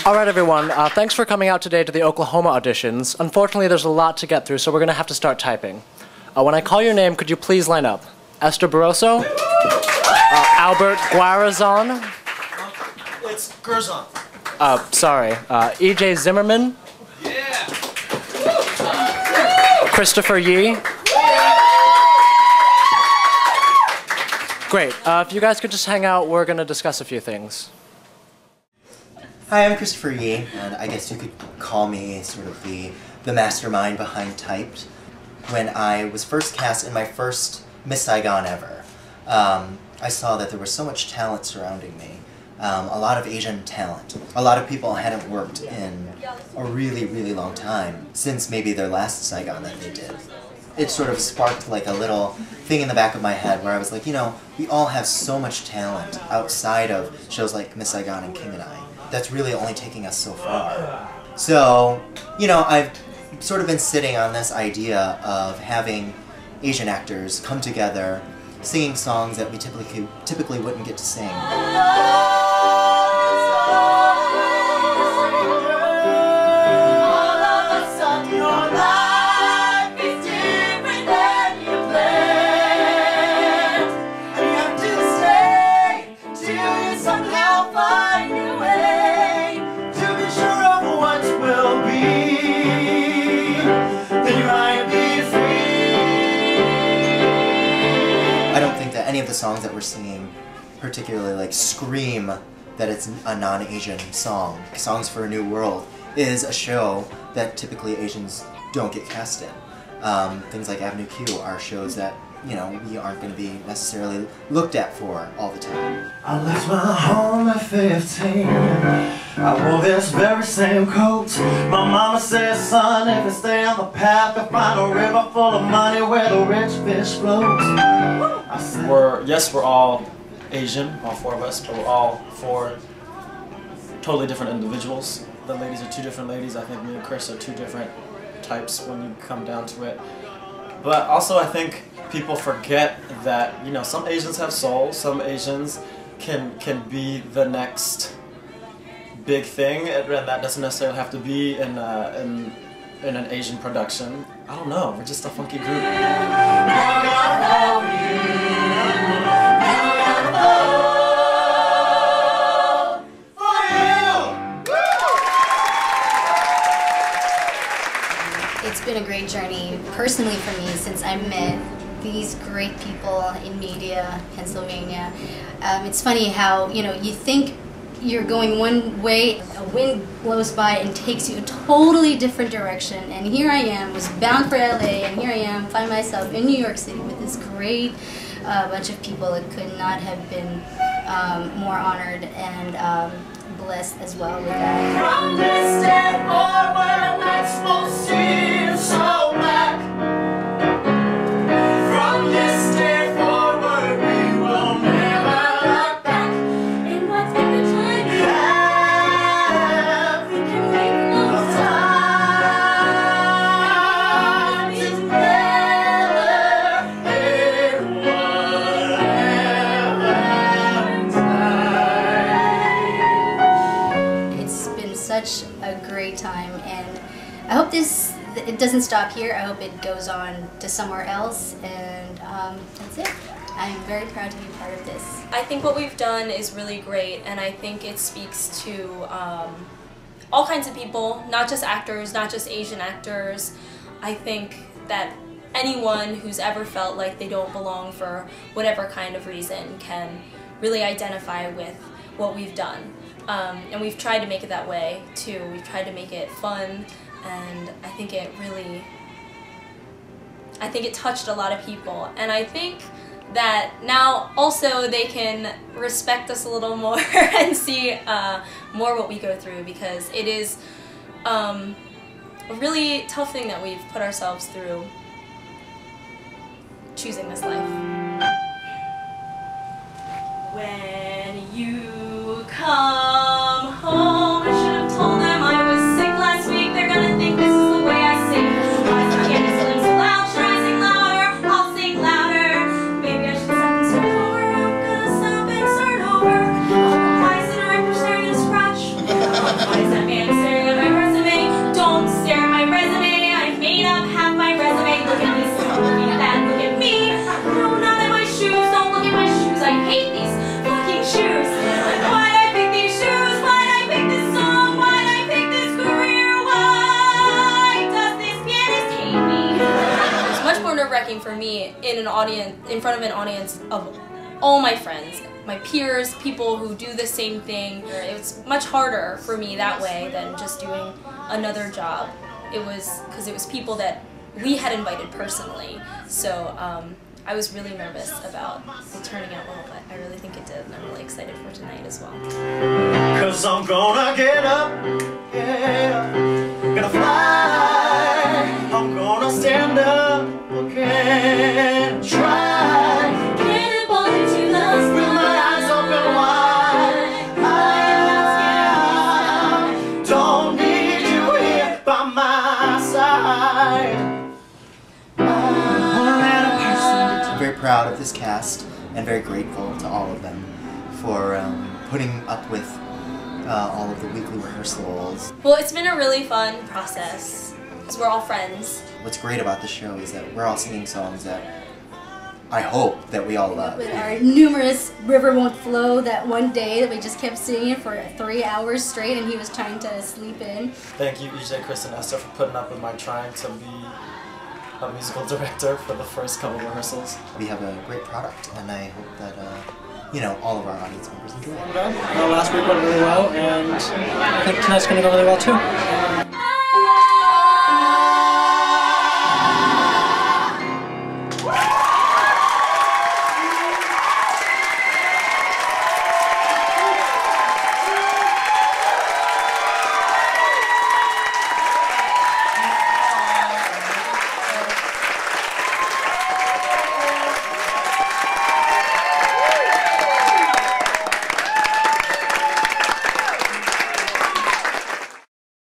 All right, everyone. Thanks for coming out today to the Oklahoma auditions. Unfortunately, there's a lot to get through, so we're going to have to start typing. When I call your name, could you please line up? Esther Barroso? Albert Guerzon? It's Guerzon. Sorry. EJ Zimmerman? Yeah! Christopher Yee? Great. If you guys could just hang out, we're going to discuss a few things. Hi, I'm Christopher Yee, and I guess you could call me sort of the mastermind behind Typed. When I was first cast in my first Miss Saigon ever, I saw that there was so much talent surrounding me. A lot of Asian talent. A lot of people hadn't worked in a really, really long time, since maybe their last Saigon that they did. It sort of sparked like a little thing in the back of my head where I was like, you know, we all have so much talent outside of shows like Miss Saigon and King and I. That's really only taking us so far. So, you know, I've sort of been sitting on this idea of having Asian actors come together, singing songs that we typically wouldn't get to sing. Any of the songs that we're singing particularly like scream that it's a non-Asian song. Songs for a New World is a show that typically Asians don't get cast in. Things like Avenue Q are shows that, you know, we aren't going to be necessarily looked at for all the time. I left my home at 15. I wore this very same coat. My mama said, son, if you stay on the path, you'll find a river full of money where the rich fish float. We're all Asian, all four of us, but we're all four totally different individuals. The ladies are two different ladies. I think me and Chris are two different types when you come down to it. But also I think people forget that, you know, some Asians have soul, some Asians can be the next big thing, and that doesn't necessarily have to be in an Asian production. I don't know, we're just a funky group. It's been a great journey personally for me since I met these great people in media, Pennsylvania. It's funny how, you know, you think you're going one way, a wind blows by and takes you a totally different direction, and here I am, was bound for LA, and here I am, find myself in New York City with this great bunch of people that could not have been more honored and blessed as well with that. From this day forward, let's both see so back. From this day forward, we will never look back. In what's in the time we have, we can make no time together in whatever time. It's been such a great time, and I hope it doesn't stop here. I hope it goes on to somewhere else, and that's it. I'm very proud to be part of this. I think what we've done is really great, and I think it speaks to all kinds of people, not just actors, not just Asian actors. I think that anyone who's ever felt like they don't belong for whatever kind of reason can really identify with what we've done. And we've tried to make it that way too. We've tried to make it fun, and I think it touched a lot of people. And I think that now also they can respect us a little more and see more what we go through, because it is a really tough thing that we've put ourselves through choosing this life. When you come home, I should have told them I was sick last week. They're gonna think this is the way I sing. Why is my candy slim so loud? Should I sing louder? I'll sing louder. Maybe I should stop and start over. I'm gonna stop and start over. Why is the director staring at a scratch? Why is that nerve-wracking for me in front of an audience of all my friends, my peers, people who do the same thing. It was much harder for me that way than just doing another job. It was because it was people that we had invited personally. So I was really nervous about it turning out well, but I really think it did, and I'm really excited for tonight as well. 'Cause I'm gonna get up, yeah, gonna fly, I'm gonna stand up again, try, cannonball into the sky, with my eyes open wide, I don't need you here by my side. I'm very proud of this cast and very grateful to all of them for putting up with all of the weekly rehearsals. Well, it's been a really fun process because we're all friends. What's great about the show is that we're all singing songs that I hope that we all love. With our numerous River Won't Flow, that one day that we just kept singing for 3 hours straight and he was trying to sleep in. Thank you, EJ, Chris, and Esther, for putting up with my trying to be a musical director for the first couple of rehearsals. We have a great product, and I hope that you know, all of our audience members enjoy it. Last week went really well, and I think tonight's going to go really well too.